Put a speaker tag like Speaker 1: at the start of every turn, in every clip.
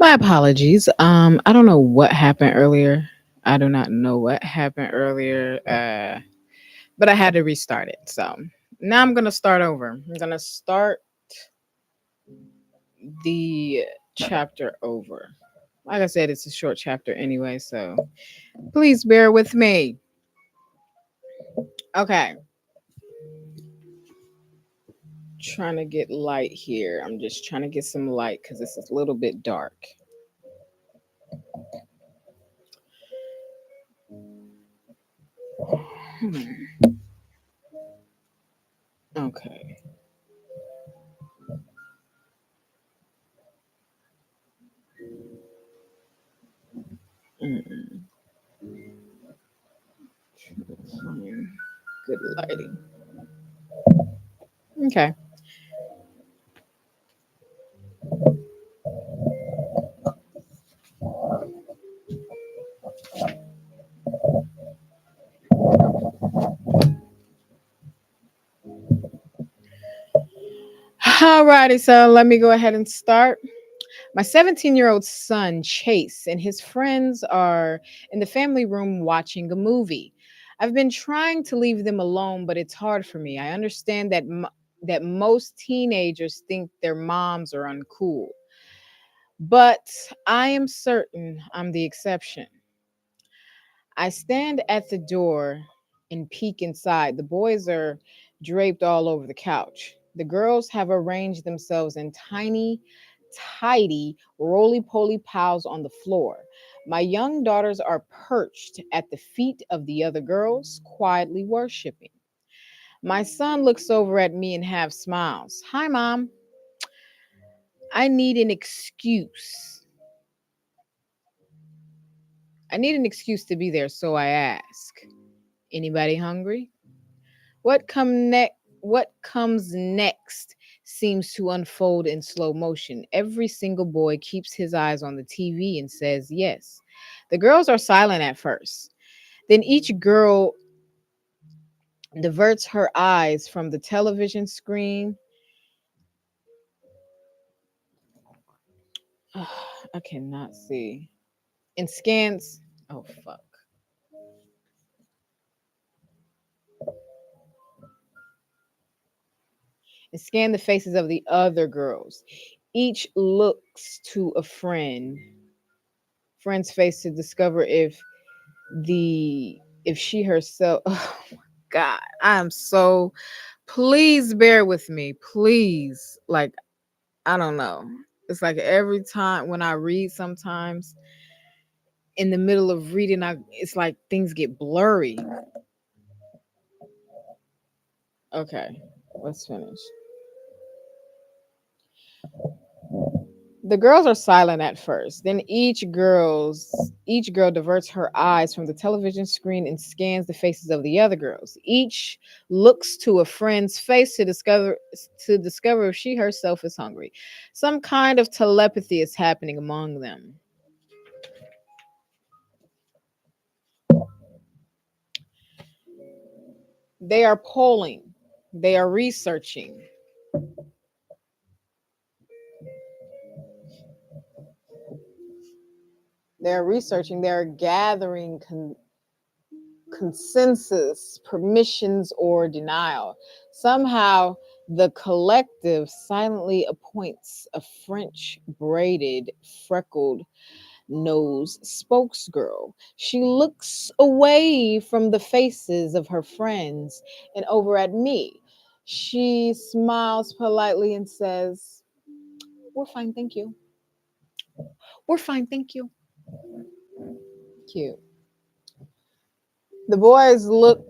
Speaker 1: My apologies. I don't know what happened earlier. I do not know what happened earlier. But I had to restart it. So now I'm gonna start over. I'm gonna start the chapter over. Like I said, it's a short chapter anyway, so please bear with me. Okay. Trying to get light here. I'm just trying to get some light because this is a little bit dark. Hmm. Okay. Mm-mm. Fine. Good lighting. Okay. Alrighty, so let me go ahead and start. My 17-year-old son, Chase, and his friends are in the family room watching a movie. I've been trying to leave them alone, but it's hard for me. I understand that most teenagers think their moms are uncool, but I am certain I'm the exception. I stand at the door and peek inside. The boys are draped all over the couch. The girls have arranged themselves in tiny, tidy, roly poly piles on the floor. My young daughters are perched at the feet of the other girls, quietly worshiping. My son looks over at me and half smiles. Hi, Mom. I need an excuse. I need an excuse to be there, so I ask. Anybody hungry? What comes next seems to unfold in slow motion. Every single boy keeps his eyes on the TV and says yes. The girls are silent at first. Then each girl diverts her eyes from the television screen. I cannot see. And scans. Oh, fuck. And scan the faces of the other girls. Each looks to a friend's face to discover if she herself. Oh my God, I am so. Please bear with me, please. Like, I don't know. It's like every time when I read, sometimes in the middle of reading, it's like things get blurry. Okay, let's finish. The girls are silent at first. Then each girl diverts her eyes from the television screen and scans the faces of the other girls. Each looks to a friend's face to discover if she herself is hungry. Some kind of telepathy is happening among them. They are polling. They are researching. They're researching. They're gathering consensus, permissions, or denial. Somehow, the collective silently appoints a French braided, freckled nose spokesgirl. She looks away from the faces of her friends and over at me. She smiles politely and says, "We're fine, thank you. We're fine, thank you." Cute. The boys look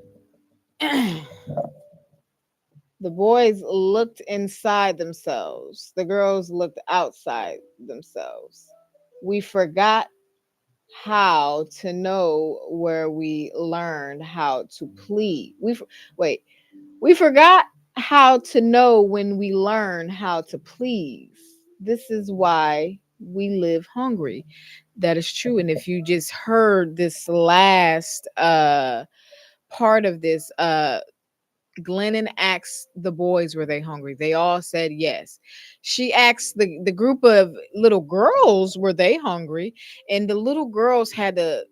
Speaker 1: The boys looked inside themselves. The girls looked outside themselves. We forgot how to know where we learned how to plead. Wait. We forgot how to know when we learn how to please. This is why we live hungry. That is true. And if you just heard this last part of this, Glennon asked the boys were they hungry. They all said yes. She asked the group of little girls were they hungry, and the little girls had to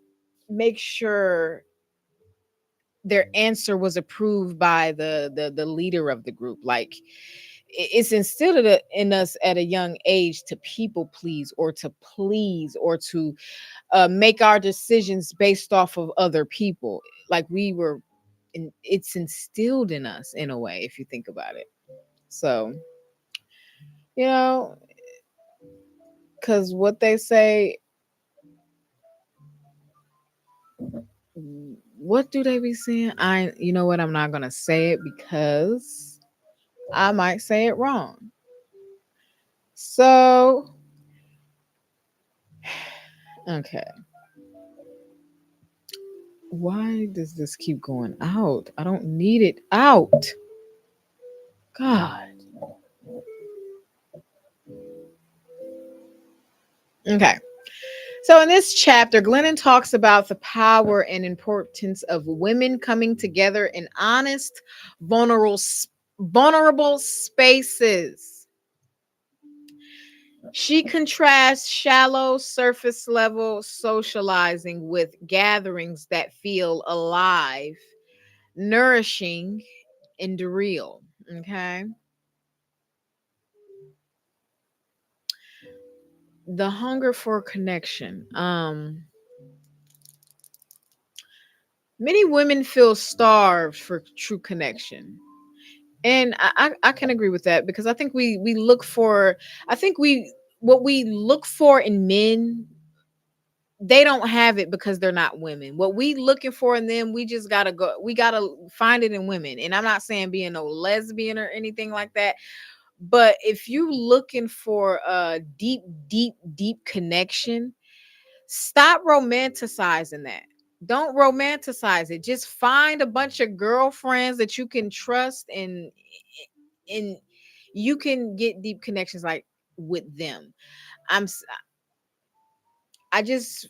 Speaker 1: make sure their answer was approved by the leader of the group. Like it's instilled in us at a young age to people please or to make our decisions based off of other people. Like we were, it's instilled in us in a way, if you think about it. So, you know, because what they say, what do they be saying? You know what? I'm not going to say it because I might say it wrong. So, okay. Why does this keep going out? I don't need it out. God. Okay. So in this chapter, Glennon talks about the power and importance of women coming together in honest, vulnerable spaces. She contrasts shallow, surface level socializing with gatherings that feel alive, nourishing, and real. Okay. The hunger for connection. Many women feel starved for true connection. And I can agree with that because I think we look for, I think we what we look for in men, they don't have it because they're not women. What we looking for in them, we just gotta go, we gotta find it in women. And I'm not saying being no lesbian or anything like that, but if you looking for a deep connection, stop romanticizing that. Don't romanticize it. Just find a bunch of girlfriends that you can trust, and you can get deep connections like with them. I'm s- I just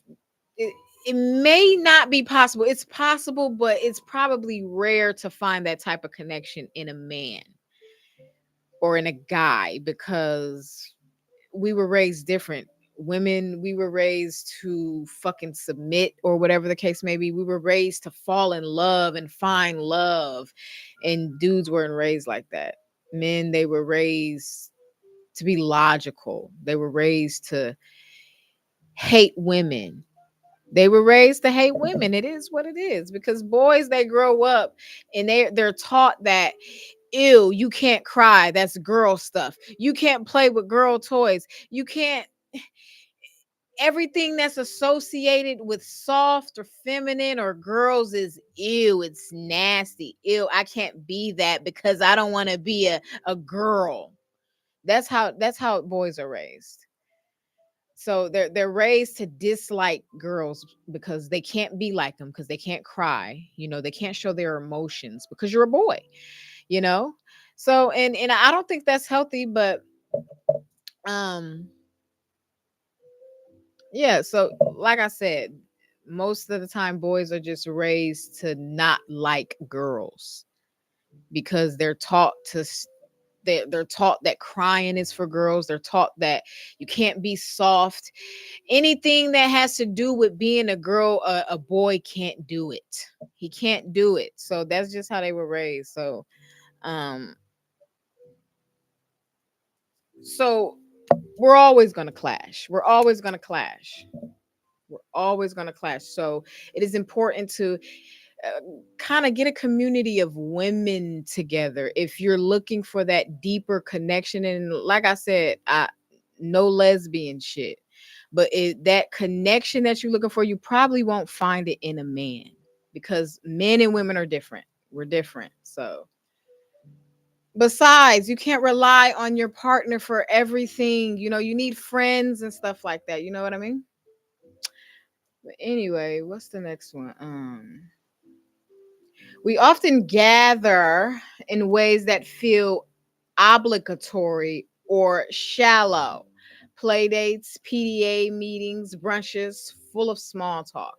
Speaker 1: it may not be possible. It's possible, but it's probably rare to find that type of connection in a man or in a guy because we were raised different. Women, we were raised to fucking submit or whatever the case may be. We were raised to fall in love and find love. And dudes weren't raised like that. Men, they were raised to be logical. They were raised to hate women. They were raised to hate women. It is what it is because boys, they grow up and they're taught that, ew, you can't cry. That's girl stuff. You can't play with girl toys. You can't, everything that's associated with soft or feminine or girls is ew, it's nasty. Ew, I can't be that because I don't want to be a girl. That's how boys are raised. So they're raised to dislike girls because they can't be like them, because they can't cry, they can't show their emotions because you're a boy, you know. So and I don't think that's healthy, but um yeah, so like I said, most of the time boys are just raised to not like girls because they're taught that crying is for girls. They're taught that you can't be soft. Anything that has to do with being a girl, a boy can't do it. He can't do it. So that's just how they were raised. Um so we're always going to clash. We're always going to clash. We're always going to clash. So it is important to uh, kind of get a community of women together if you're looking for that deeper connection. And like I said, no lesbian shit, but that connection that you're looking for, you probably won't find it in a man because men and women are different. We're different. So besides, you can't rely on your partner for everything. You need friends and stuff like that. You know what I mean? But anyway, what's the next one? We often gather in ways that feel obligatory or shallow. Play dates, PDA meetings, brunches, full of small talk.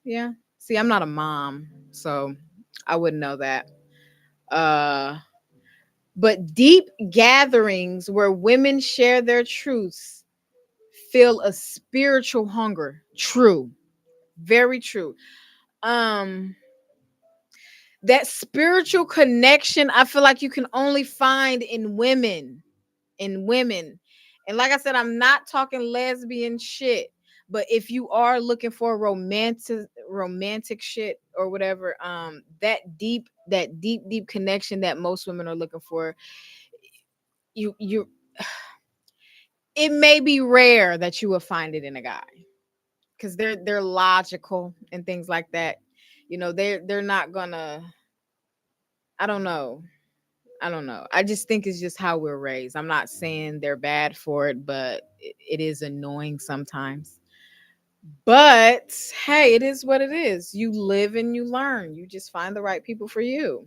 Speaker 1: Yeah. See, I'm not a mom, so I wouldn't know that. Uh, but deep gatherings where women share their truths feel a spiritual hunger. True. Very true. Um, that spiritual connection, I feel like you can only find in women. In women. And like I said, I'm not talking lesbian shit. But if you are looking for romantic shit or whatever, that deep connection that most women are looking for, you it may be rare that you will find it in a guy because they're logical and things like that. They're not gonna. I don't know. I don't know. I just think it's just how we're raised. I'm not saying they're bad for it, but it is annoying sometimes. But hey, it is what it is. You live and you learn. You just find the right people for you.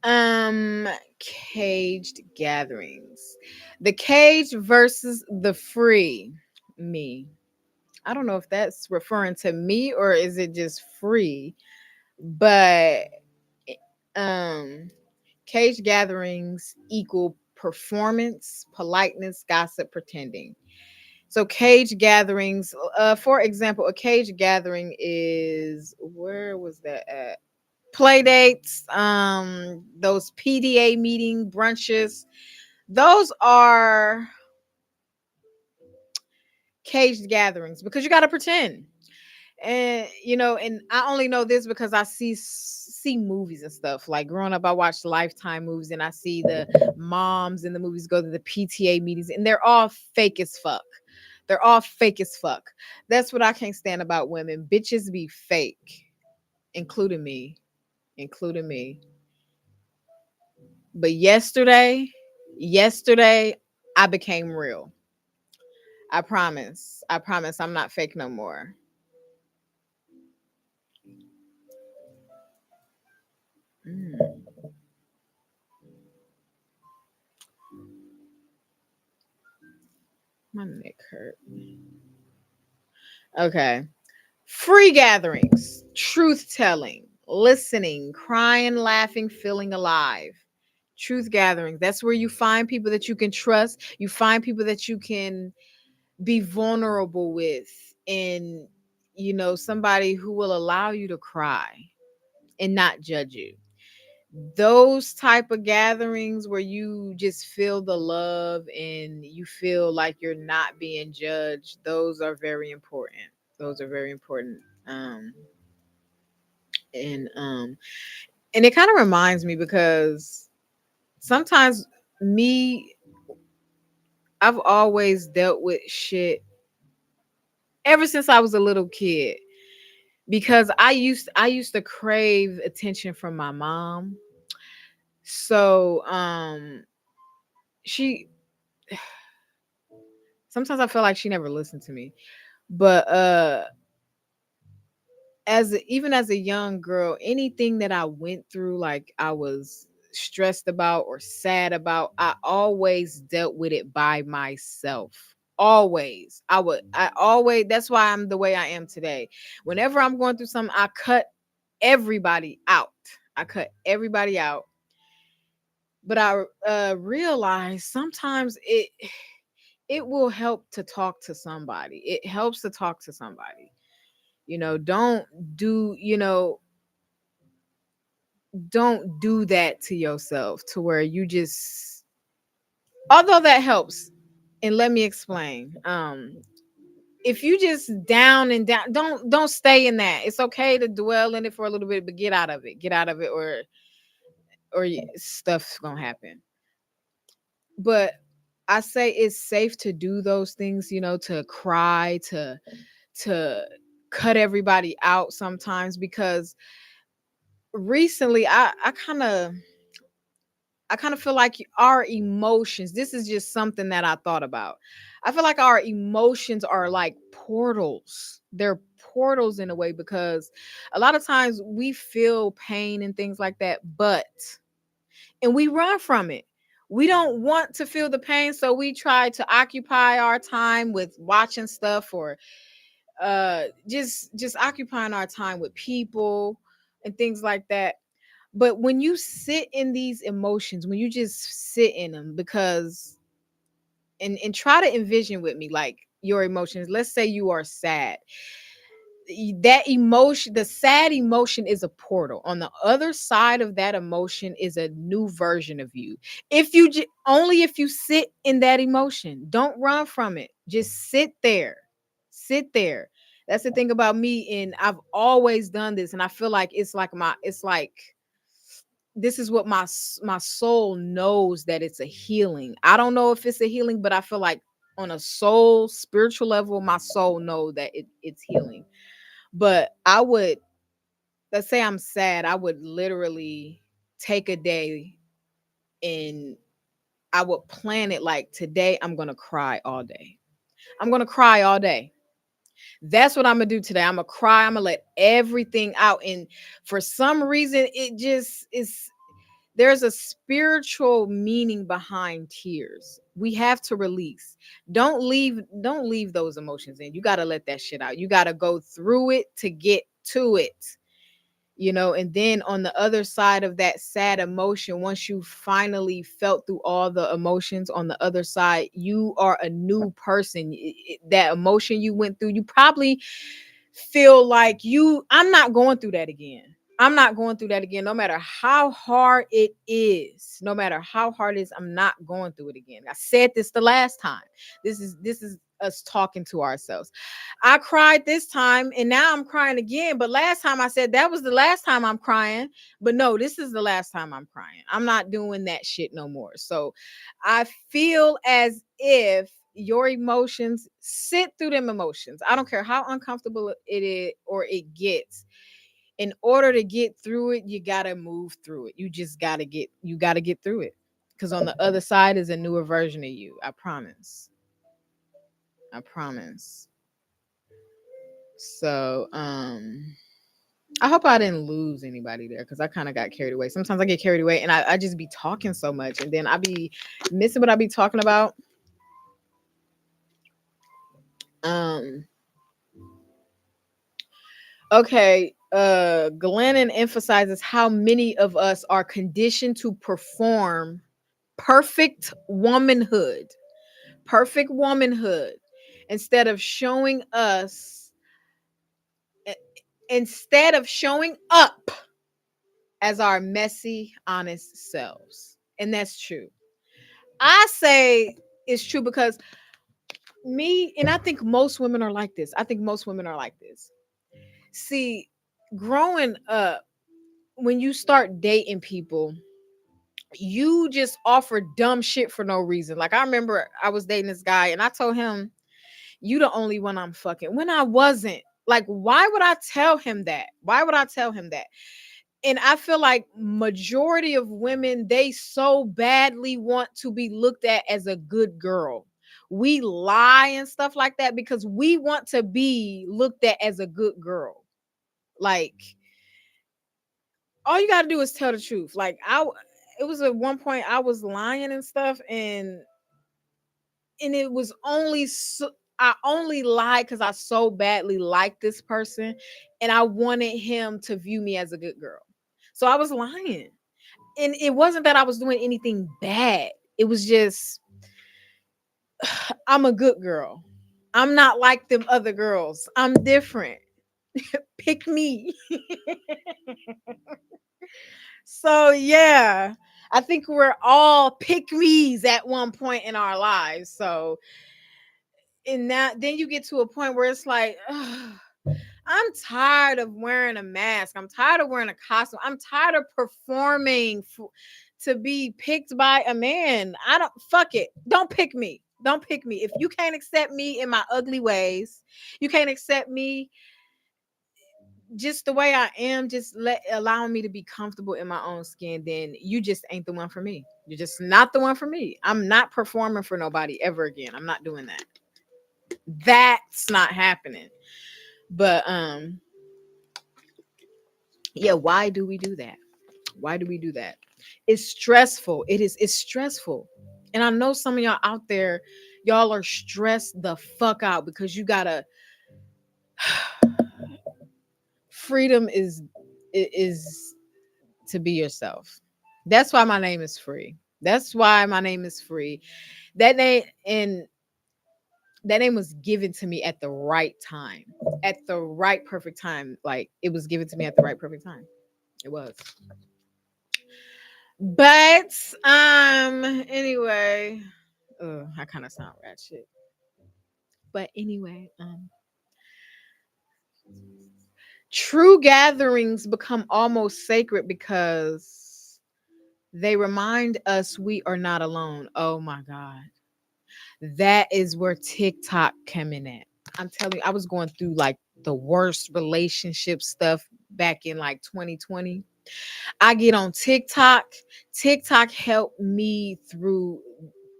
Speaker 1: Um, Caged gatherings. The cage versus the free. Me. I don't know if that's referring to me or is it just free, but um cage gatherings equal performance, politeness, gossip, pretending. So cage gatherings, for example, a cage gathering is where was that at? Play dates, those PDA meeting brunches. Those are caged gatherings because you got to pretend. And I only know this because I see movies and stuff. Like growing up, I watched Lifetime movies, and I see the moms in the movies go to the PTA meetings, and they're all fake as fuck. They're all fake as fuck. That's what I can't stand about women. Bitches be fake, including me, including me. But yesterday, I became real. I promise. I promise I'm not fake no more. Mm, my neck hurt. Okay. Free gatherings, truth telling, listening, crying, laughing, feeling alive. Truth gatherings. That's where you find people that you can trust. You find people that you can be vulnerable with, and somebody who will allow you to cry and not judge you. Those type of gatherings where you just feel the love and you feel like you're not being judged, those are very important. Those are very important. And it kind of reminds me because sometimes me I've always dealt with shit ever since I was a little kid because I used to crave attention from my mom. So she sometimes I feel like she never listened to me. But even as a young girl, anything that I went through, like I was stressed about or sad about, I always dealt with it by myself. Always. I always, that's why I'm the way I am today. Whenever I'm going through something, I cut everybody out. I cut everybody out. But I realize sometimes it will help to talk to somebody. It helps to talk to somebody. Don't do, don't do that to yourself to where you just, although that helps. And let me explain. If you just down and down, don't stay in that. It's okay to dwell in it for a little bit, but get out of it. Get out of it, stuff's gonna happen. But I say it's safe to do those things, to cry, to cut everybody out sometimes, because recently I kind of feel like our emotions, this is just something that I thought about. I feel like our emotions are like portals. They're portals in a way because a lot of times we feel pain and things like that, and we run from it. We don't want to feel the pain, so we try to occupy our time with watching stuff or just occupying our time with people and things like that. But when you sit in these emotions, when you just sit in them, because and try to envision with me like your emotions. Let's say you are sad. That emotion, the sad emotion, is a portal. On the other side of that emotion is a new version of you. If you only if you sit in that emotion, don't run from it. Just sit there. Sit there. That's the thing about me, and I've always done this, and I feel like it's like this is what my soul knows, that it's a healing. I don't know if it's a healing, but I feel like on a soul spiritual level, my soul know that it's healing. But I would, let's say I'm sad, I would literally take a day and I would plan it like, today I'm going to cry all day. I'm going to cry all day. That's what I'm going to do today. I'm going to cry. I'm going to let everything out. And for some reason, it just is, there's a spiritual meaning behind tears. We have to release. Don't leave those emotions in. You got to let that shit out. You got to go through it to get to it. And then on the other side of that sad emotion, once you finally felt through all the emotions, on the other side you are a new person. That emotion you went through, you probably feel like, I'm not going through that again. I'm not going through that again. No matter how hard it is, no matter how hard it is, I'm not going through it again. I said this the last time. This is us talking to ourselves. I cried this time and now I'm crying again. But last time I said that was the last time I'm crying. But no, this is the last time I'm crying. I'm not doing that shit no more. So I feel as if your emotions, sit through them emotions. I don't care how uncomfortable it is or it gets. In order to get through it, you got to move through it. You got to get through it. Cuz on the other side is a newer version of you. I promise. I promise. So, I hope I didn't lose anybody there, because I kind of got carried away. Sometimes I get carried away and I just be talking so much and then I be missing what I be talking about. Um, okay. Glennon emphasizes how many of us are conditioned to perform perfect womanhood, perfect womanhood, instead of showing us, eh, instead of showing up as our messy, honest selves. And that's true. I say it's true because me, and I think most women are like this. I think most women are like this. See, growing up, when you start dating people, you just offer dumb shit for no reason. Like, I remember I was dating this guy and I told him, "You the only one I'm fucking," when I wasn't. Like, why would I tell him that? Why would I tell him that? And I feel like majority of women, they so badly want to be looked at as a good girl. We lie and stuff like that because we want to be looked at as a good girl. Like, all you got to do is tell the truth. Like, it was at one point I was lying and stuff, and it was only so, I only lied because I so badly liked this person and I wanted him to view me as a good girl. So I was lying. And it wasn't that I was doing anything bad. It was just, I'm a good girl. I'm not like them other girls. I'm different. Pick me. So yeah, I think we're all pick me's at one point in our lives. So in that, then you get to a point where it's like, ugh, I'm tired of wearing a mask. I'm tired of wearing a costume. I'm tired of performing to be picked by a man. I don't, fuck it. Don't pick me. Don't pick me. If you can't accept me in my ugly ways, you can't accept me just the way I am, just allowing me to be comfortable in my own skin, then you just ain't the one for me. You're just not the one for me. I'm not performing for nobody ever again. I'm not doing that. That's not happening. But yeah, why do we do that? Why do we do that? It's stressful. It's stressful. And I know some of y'all out there, y'all are stressed the fuck out because you gotta freedom is to be yourself. That's why my name is free. That's why my name is free. That name and that name was given to me at the right time. At the right perfect time. Like it was given to me at the right perfect time. It was. But anyway, I kind of sound ratchet. But anyway, true gatherings become almost sacred because they remind us we are not alone. Oh my God. That is where TikTok came in at. I'm telling you, I was going through like the worst relationship stuff back in like 2020. I get on TikTok. TikTok helped me through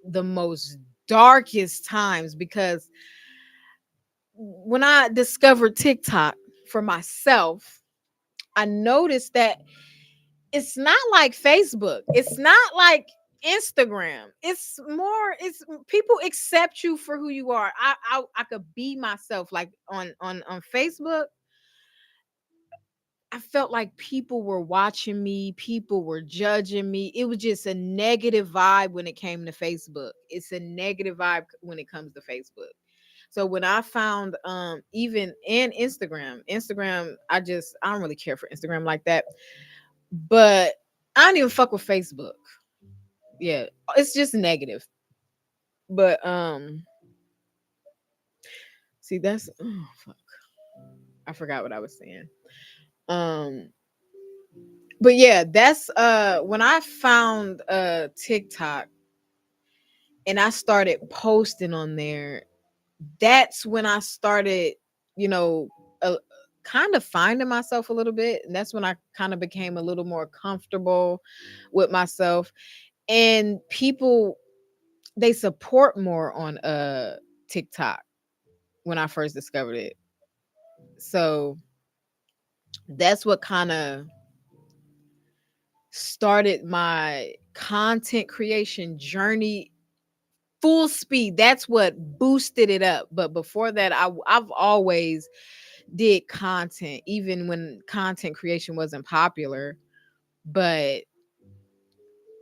Speaker 1: the most darkest times because when I discovered TikTok for myself, I noticed that it's not like Facebook. It's not like Instagram. It's people accept you for who you are. I could be myself like on Facebook. I felt like people were watching me, people were judging me. It was just a negative vibe when it came to Facebook. It's a negative vibe when it comes to Facebook. So when I found even in Instagram, I don't really care for Instagram like that. But I don't even fuck with Facebook. Yeah, it's just negative. But see that's oh fuck. I forgot what I was saying. Um but yeah, that's when I found TikTok and I started posting on there, that's when I started, you know, uh, kind of finding myself a little bit. And that's when I kind of became a little more comfortable with myself. And people they support more on TikTok when I first discovered it. So that's what kind of started my content creation journey full speed. That's what boosted it up. But before that, I've always did content, even when content creation wasn't popular. But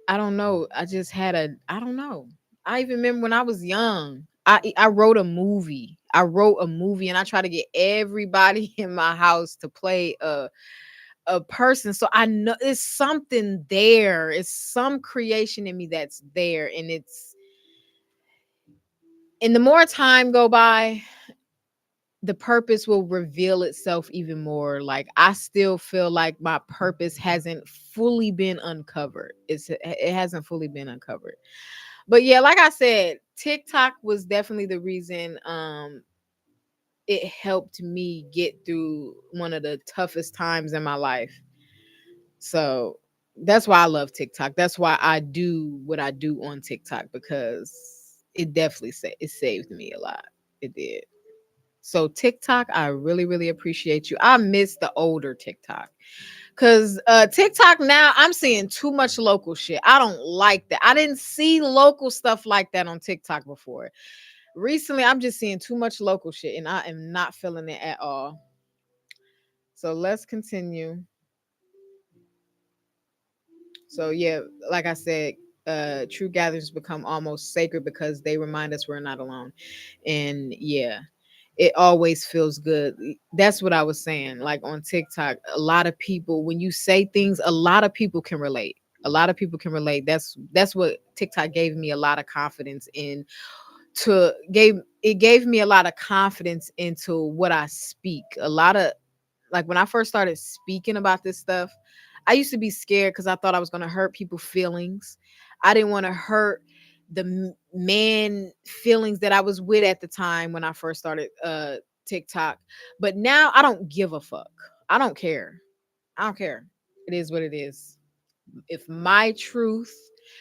Speaker 1: I don't know. I just had a I don't know. I even remember when I was young. I wrote a movie. I wrote a movie and I tried to get everybody in my house to play a person. So I know it's something there. It's some creation in me that's there. And the more time go by, the purpose will reveal itself even more. Like I still feel like my purpose hasn't fully been uncovered. It hasn't fully been uncovered. But yeah, like I said, TikTok was definitely the reason it helped me get through one of the toughest times in my life. So that's why I love TikTok. That's why I do what I do on TikTok because it definitely it saved me a lot. It did. So TikTok, I really, really appreciate you. I miss the older TikTok. Cause TikTok now I'm seeing too much local shit. I don't like that. I didn't see local stuff like that on TikTok before. Recently, I'm just seeing too much local shit and I am not feeling it at all. So let's continue. So yeah, like I said, true gatherings become almost sacred because they remind us we're not alone. And yeah, it always feels good. That's what I was saying. Like on TikTok, a lot of people, when you say things, a lot of people can relate. A lot of people can relate. That's what TikTok gave me a lot of confidence in to gave it gave me a lot of confidence into what I speak. A lot of like when I first started speaking about this stuff, I used to be scared because I thought I was going to hurt people's feelings. I didn't want to hurt the man feelings that I was with at the time when I first started TikTok. But now I don't give a fuck. I don't care. I don't care. It is what it is. If my truth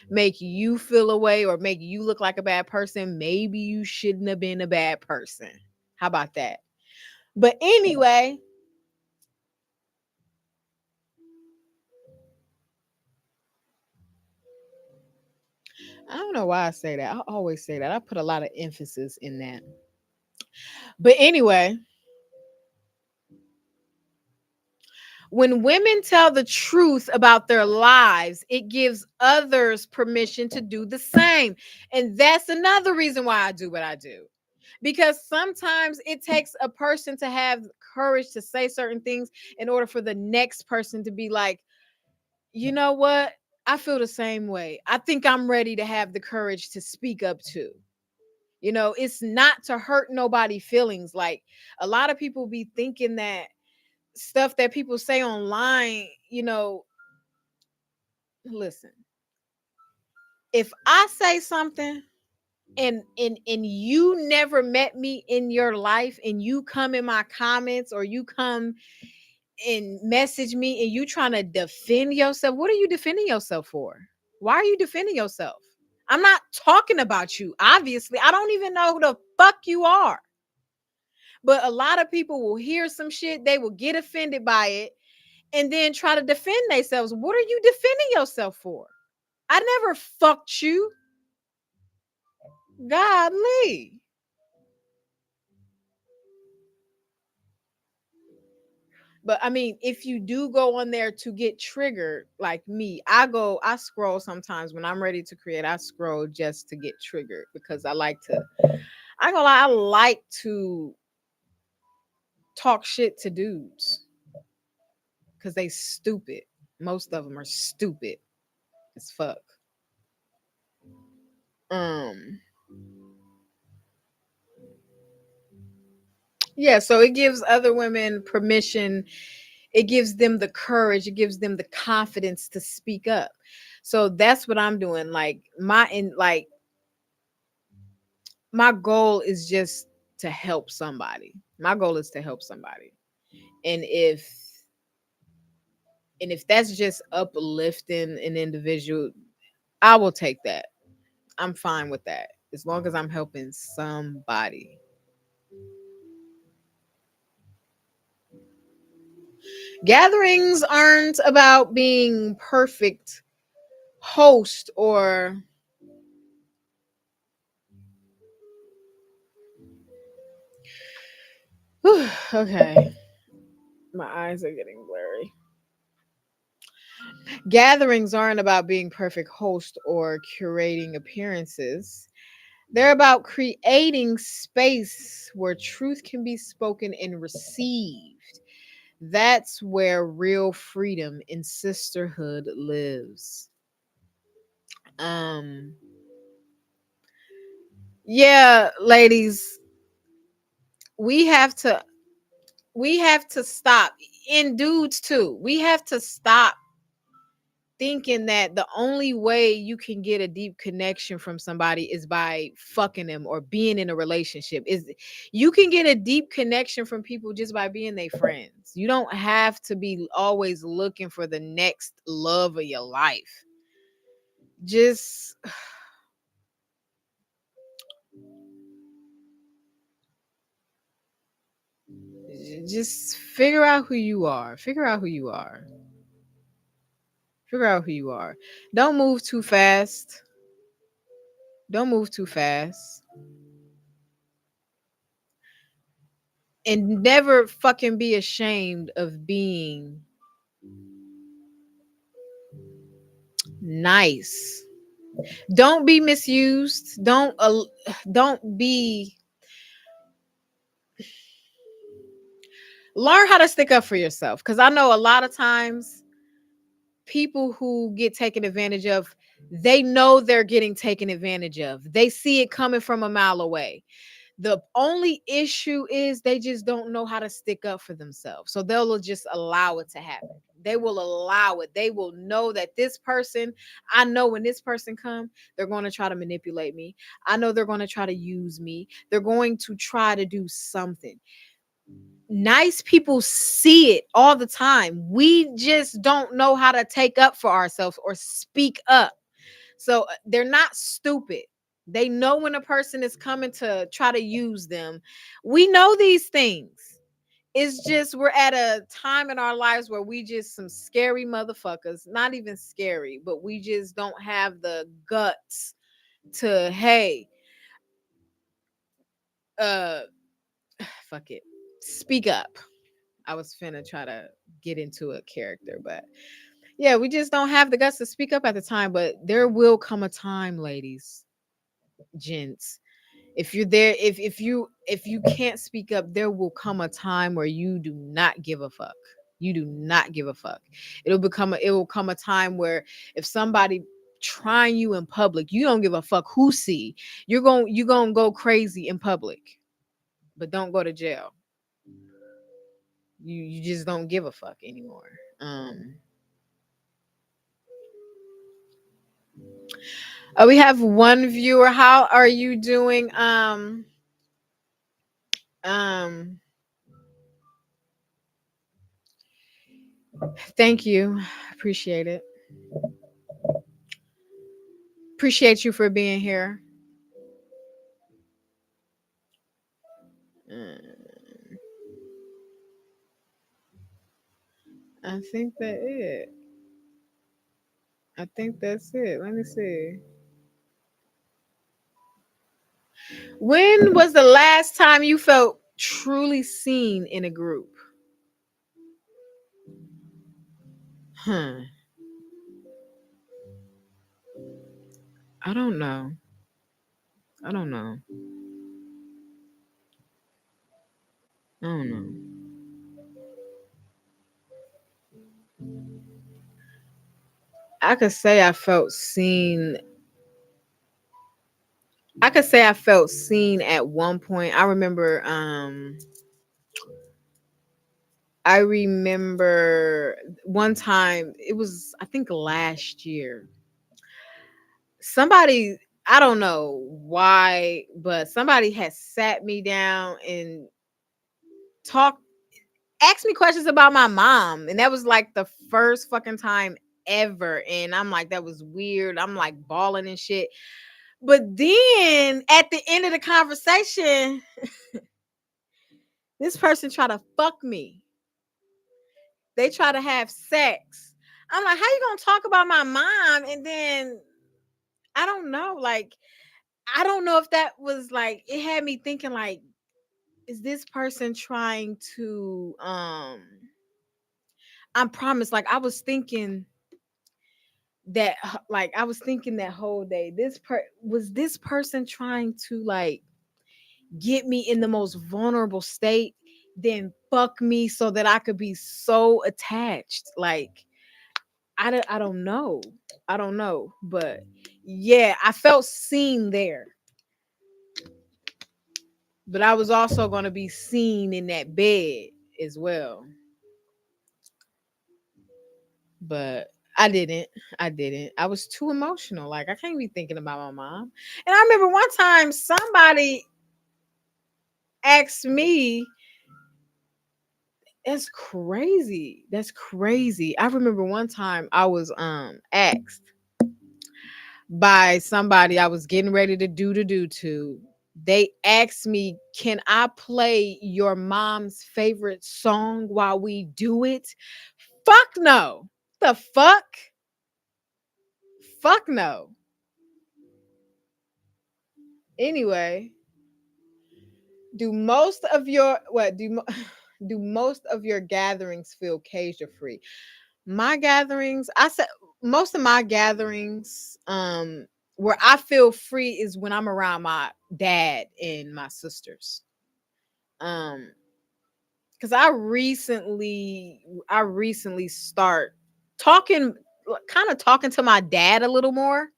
Speaker 1: make you feel a way or make you look like a bad person, maybe you shouldn't have been a bad person. How about that? But anyway, I don't know why I say that. I always say that. I put a lot of emphasis in that. But anyway, When women tell the truth about their lives, it gives others permission to do the same. And that's another reason why I do what I do. Because sometimes it takes a person to have courage to say certain things in order for the next person to be like, you know what? I feel the same way. I think I'm ready to have the courage to speak up too. It's not to hurt nobody feelings. Like a lot of people be thinking that stuff that people say online, listen, if I say something and you never met me in your life and you come in my comments or you come and message me and you trying to defend yourself, what are you defending yourself for? Why are you defending yourself? I'm not talking about you. Obviously, I don't even know who the fuck you are. But a lot of people will hear some shit, they will get offended by it and then try to defend themselves. What are you defending yourself for? I never fucked you. Godly. But I mean, if you do go on there to get triggered, like me, I scroll sometimes when I'm ready to create. I scroll just to get triggered because I gonna lie, I like to talk shit to dudes because they stupid. Most of them are stupid as fuck. Um, yeah, so it gives other women permission, it gives them the courage, it gives them the confidence to speak up. So that's what I'm doing. My goal is just to help somebody. My goal is to help somebody. And if that's just uplifting an individual, I will take that. I'm fine with that. As long as I'm helping somebody. Gatherings aren't about being perfect host or okay. My eyes are getting blurry. Gatherings aren't about being perfect host or curating appearances. They're about creating space where truth can be spoken and received. That's where real freedom and sisterhood lives. Um yeah, ladies, we have to stop, and dudes too. We have to stop thinking that the only way you can get a deep connection from somebody is by fucking them or being in a relationship. Is You can get a deep connection from people just by being their friends. You don't have to be always looking for the next love of your life. Just figure out who you are. Figure out who you are. Figure out who you are. Don't move too fast. Don't move too fast. And never fucking be ashamed of being nice. Don't be misused. Don't be Learn how to stick up for yourself, cuz I know a lot of times people who get taken advantage of, they know they're getting taken advantage of. They see it coming from a mile away. The only issue is they just don't know how to stick up for themselves. So they'll just allow it to happen. They will allow it. They will know that this person, I know when this person come, they're going to try to manipulate me. I know they're going to try to use me. They're going to try to do something. Nice people see it all the time. We just don't know how to take up for ourselves or speak up. So they're not stupid. They know when a person is coming to try to use them. We know these things. It's just we're at a time in our lives where we just some scary motherfuckers. Not even scary, but we just don't have the guts to, hey, uh fuck it. Speak up. I was finna try to get into a character, but yeah, we just don't have the guts to speak up at the time. But there will come a time, ladies, gents. If you're there, if you can't speak up, there will come a time where you do not give a fuck. You do not give a fuck. It will come a time where if somebody trying you in public, you don't give a fuck who see. You're going to go crazy in public, but don't go to jail. You just don't give a fuck anymore. We have one viewer. How are you doing? Um Thank you. Appreciate it. Appreciate you for being here. Uh, I think that it. I think that's it. Let me see. When was the last time you felt truly seen in a group? Huh. I don't know. I don't know. I don't know. I could say I felt seen. I could say I felt seen at one point. I remember one time, it was I think last year. Somebody, I don't know why, but somebody had sat me down and talked asked me questions about my mom, and that was like the first fucking time ever, and I'm like, that was weird. I'm like bawling and shit. But then at the end of the conversation, this person tried to fuck me. They try to have sex. I'm like, how you gonna talk about my mom? And then I don't know, like, I don't know if that was like, it had me thinking like, is this person trying to I promise, like I was thinking like I was thinking that whole day, this person trying to like get me in the most vulnerable state, then fuck me so that I could be so attached. Like I don't know. I don't know. But yeah, I felt seen there. But I was also gonna be seen in that bed as well. But I didn't. I didn't. I was too emotional. Like I can't be thinking about my mom. And I remember one time somebody asked me, that's crazy. That's crazy. I remember one time I was asked by somebody I was getting ready to do to. They asked me, "Can I play your mom's favorite song while we do it?" Fuck no. The fuck? Fuck no. Anyway, do most of your what do mo- do most of your gatherings feel cage free? My gatherings, I said most of my gatherings, where I feel free is when I'm around my dad and my sisters. Um, because I recently start talking, kind of talking to my dad a little more.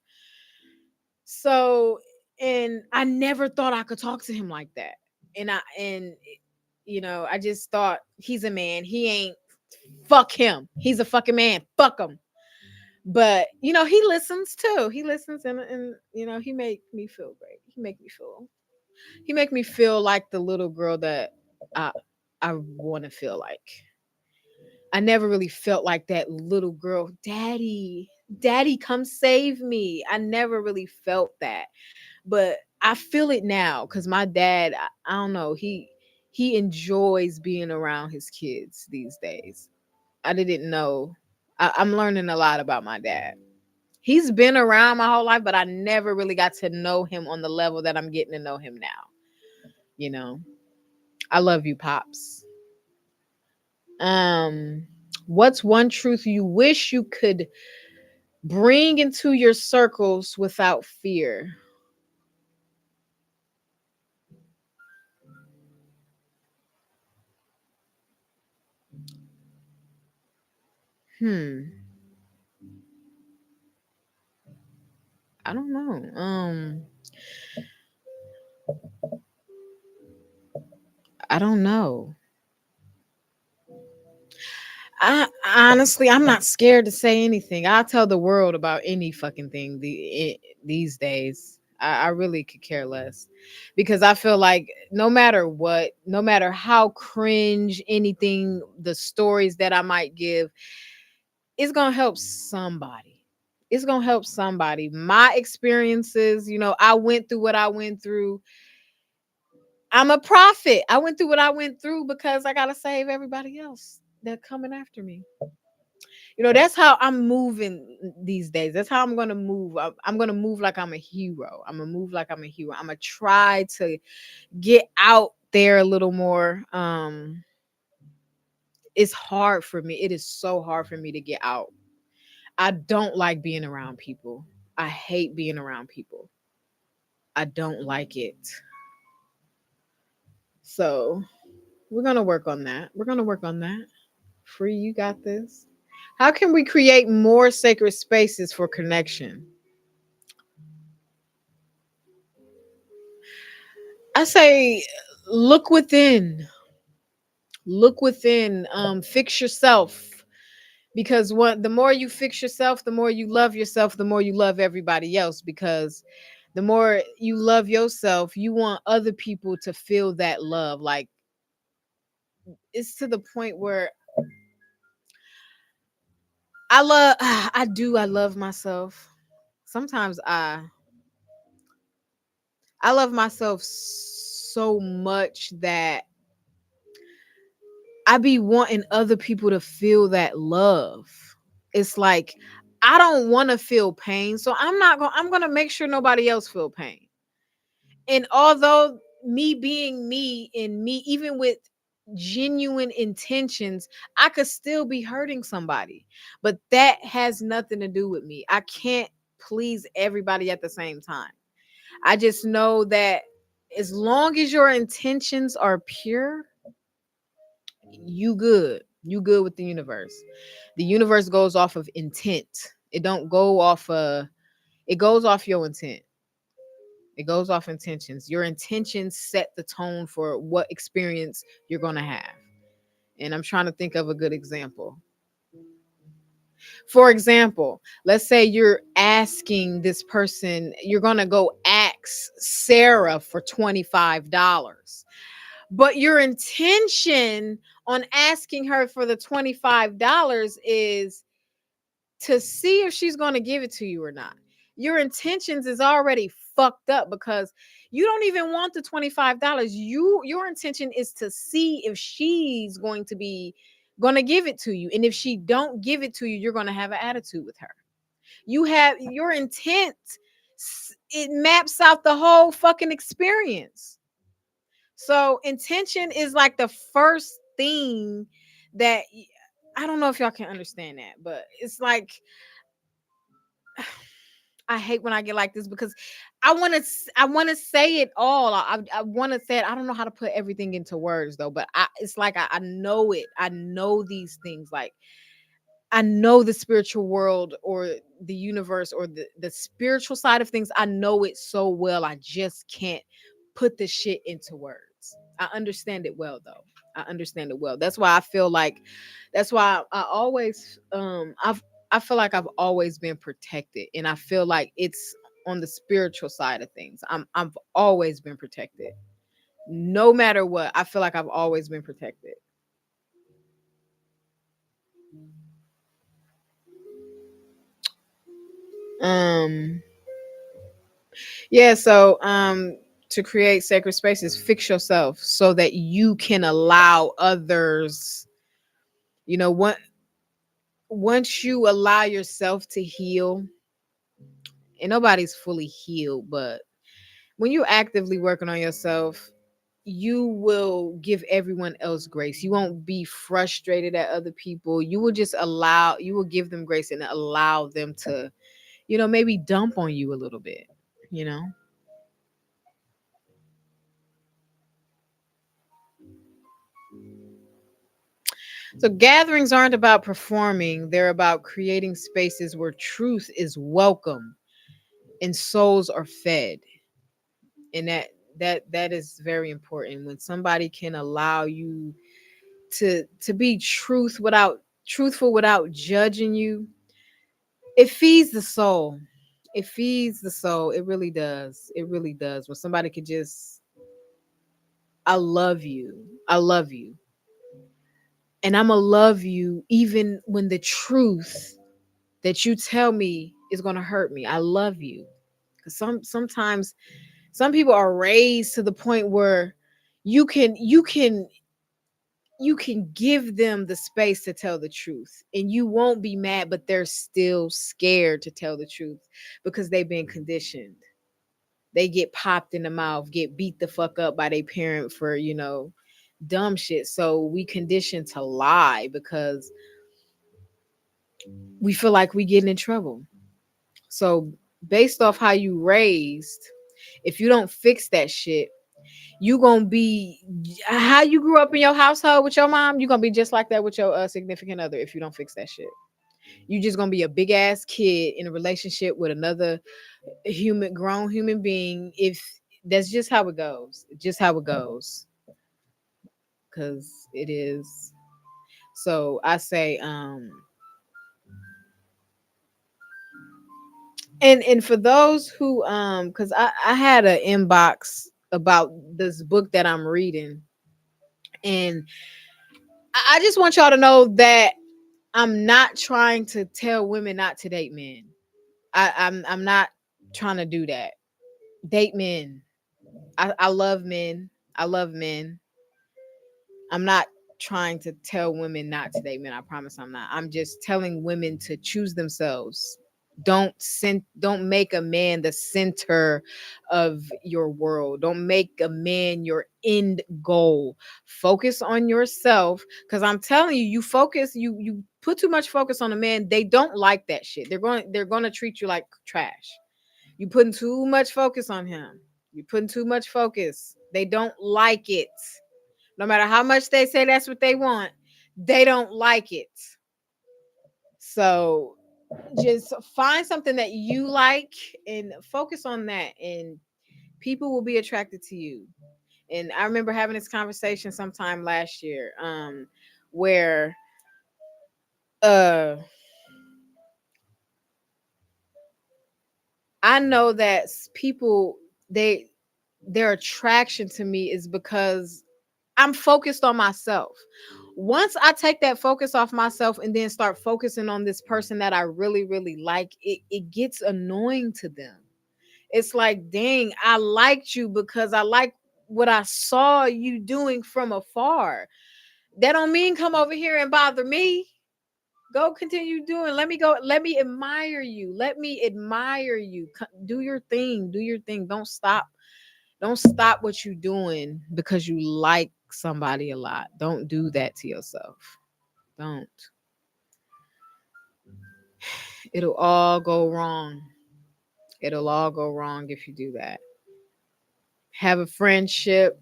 Speaker 1: So, and I never thought I could talk to him like that. And I just thought he's a man. He ain't, fuck him. He's a fucking man. Fuck him. But he listens too. He listens, and he make me feel great. He make me feel like the little girl that I I want to feel like. I never really felt like that little girl, daddy, daddy, come save me. I never really felt that. But I feel it now cuz my dad, I don't know, he enjoys being around his kids these days. I didn't know. I'm learning a lot about my dad. He's been around my whole life, but I never really got to know him on the level that I'm getting to know him now. You know, I love you, Pops. Um, what's one truth you wish you could bring into your circles without fear? Hmm. I don't know. I don't know. I honestly, I'm not scared to say anything. I'll tell the world about any fucking thing these days. I really could care less because I feel like no matter what, no matter how cringe anything, the stories that I might give, it's gonna help somebody. It's gonna help somebody. My experiences, I went through what I went through. I'm a prophet. I went through what I went through because I gotta save everybody else that coming after me. That's how I'm moving these days. That's how I'm gonna move. I'm gonna move like I'm a hero. I'm gonna move like I'm a hero. I'm gonna try to get out there a little more. It's hard for me. It is so hard for me to get out. I don't like being around people. I hate being around people. I don't like it. So we're gonna work on that. We're gonna work on that. Free, you got this. How can we create more sacred spaces for connection? I say look within. Look within. Fix yourself. Because the more you fix yourself, the more you love yourself, the more you love everybody else. Because the more you love yourself, you want other people to feel that love. Like it's to the point where I love myself. Sometimes I love myself so much that I be wanting other people to feel that love. It's like I don't want to feel pain, so I'm going to make sure nobody else feel pain. And although me being me and me even with genuine intentions, I could still be hurting somebody. But that has nothing to do with me. I can't please everybody at the same time. I just know that as long as your intentions are pure, you good. You good with the universe. The universe goes off of intent. It don't go off it goes off your intent. It goes off intentions. Your intentions set the tone for what experience you're going to have. And I'm trying to think of a good example. For example, let's say you're asking this person, you're going to go ask Sarah for $25. But your intention on asking her for the $25 is to see if she's going to give it to you or not. Your intentions is already fucked up because you don't even want the $25. Your intention is to see if she's going to give it to you. And if she don't give it to you, you're going to have an attitude with her. You have your intent, it maps out the whole fucking experience. So intention is like the first thing that I don't know if y'all can understand that, but it's like I hate when I get like this because I want to say it all. I want to say it. I don't know how to put everything into words though, but it's like I know it. I know these things. Like I know the spiritual world or the universe or the spiritual side of things. I know it so well. I just can't put the shit into words. I understand it well though. I understand it well. That's why I feel like that's why I always I feel like I've always been protected and I feel like it's on the spiritual side of things. I've always been protected. No matter what, I feel like I've always been protected. Um Yeah, so to create sacred spaces, fix yourself so that you can allow others, you know, what once you allow yourself to heal, and nobody's fully healed, but when you're actively working on yourself, you will give everyone else grace. You won't be frustrated at other people. You will just allow, you will give them grace and allow them to, maybe dump on you a little bit, you know? So gatherings aren't about performing, they're about creating spaces where truth is welcome and souls are fed. And that is very important. When somebody can allow you to be truthful without judging you, it feeds the soul. It feeds the soul. It really does. It really does. When somebody could just, I love you. I love you. And I'm going to love you even when the truth that you tell me is going to hurt me. I love you. Cuz sometimes some people are raised to the point where you can you can you can give them the space to tell the truth and you won't be mad, but they're still scared to tell the truth because they've been conditioned. They get popped in the mouth, get beat the fuck up by their parent for, dumb shit. So we conditioned to lie because we feel like we getting in trouble. So based off how you raised, if you don't fix that shit, you gonna be how you grew up in your household with your mom. You gonna be just like that with your significant other if you don't fix that shit. You just gonna be a big ass kid in a relationship with another grown human being. If that's just how it goes, just how it goes, because it is. So I say, and for those who, because I had an inbox about this book that I'm reading, and I just want y'all to know that I'm not trying to tell women not to date men. I'm not trying to do that. Date men. I love men. I love men. I'm not trying to tell women not to date men. I promise I'm not. I'm just telling women to choose themselves. Don't make a man the center of your world. Don't make a man your end goal. Focus on yourself, cuz I'm telling you, you focus, you put too much focus on a man, they don't like that shit. They're going to treat you like trash. You putting too much focus on him. You putting too much focus. They don't like it. No matter how much they say that's what they want, they don't like it. So just find something that you like and focus on that, and people will be attracted to you. And I remember having this conversation sometime last year, where uh I know that people, they their attraction to me is because I'm focused on myself. Once I take that focus off myself and then start focusing on this person that I really, really like, it gets annoying to them. It's like, dang, I liked you because I like what I saw you doing from afar. That don't mean come over here and bother me. Go continue doing. Let me go. Let me admire you. Let me admire you. Do your thing. Do your thing. Don't stop what you're doing because you like somebody a lot. Don't do that to yourself. Don't. It'll all go wrong. It'll all go wrong if you do that. Have a friendship,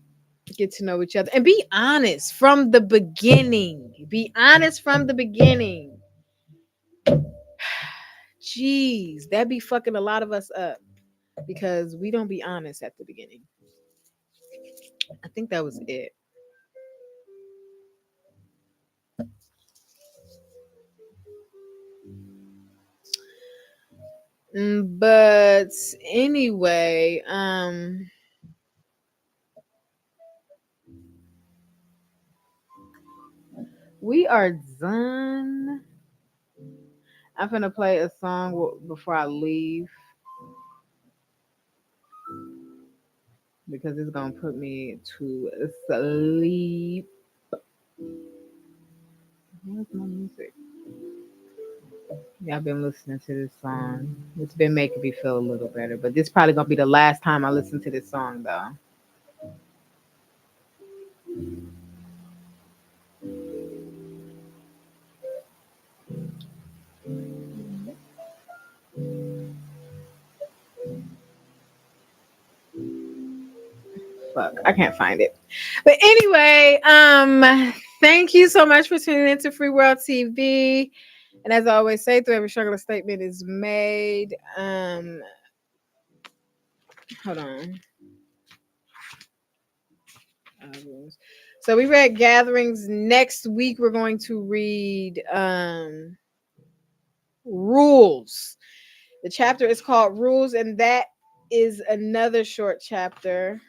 Speaker 1: get to know each other, and be honest from the beginning. Be honest from the beginning. Jeez, that be fucking a lot of us up because we don't be honest at the beginning. I think that was it. But anyway, we are done. I'm gonna play a song before I leave because it's gonna put me to sleep. Where's my music? Yeah, I've been listening to this song. It's been making me feel a little better, but this probably gonna be the last time I listen to this song though. fuck, I can't find it. But anyway, thank you so much for tuning into Free World TV. And as I always say, through every struggle, a statement is made. Hold on. So we read Gatherings. Next week we're going to read Rules. The chapter is called Rules, and that is another short chapter.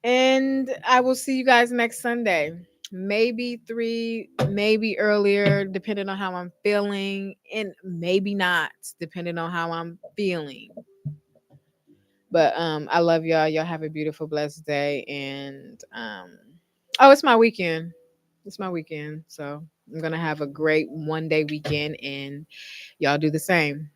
Speaker 1: And I will see you guys next Sunday. Maybe 3, maybe earlier, depending on how I'm feeling, and maybe not, depending on how I'm feeling. But I love y'all. Y'all have a beautiful, blessed day. And oh, it's my weekend. It's my weekend. So I'm gonna have a great 1-day weekend, and y'all do the same.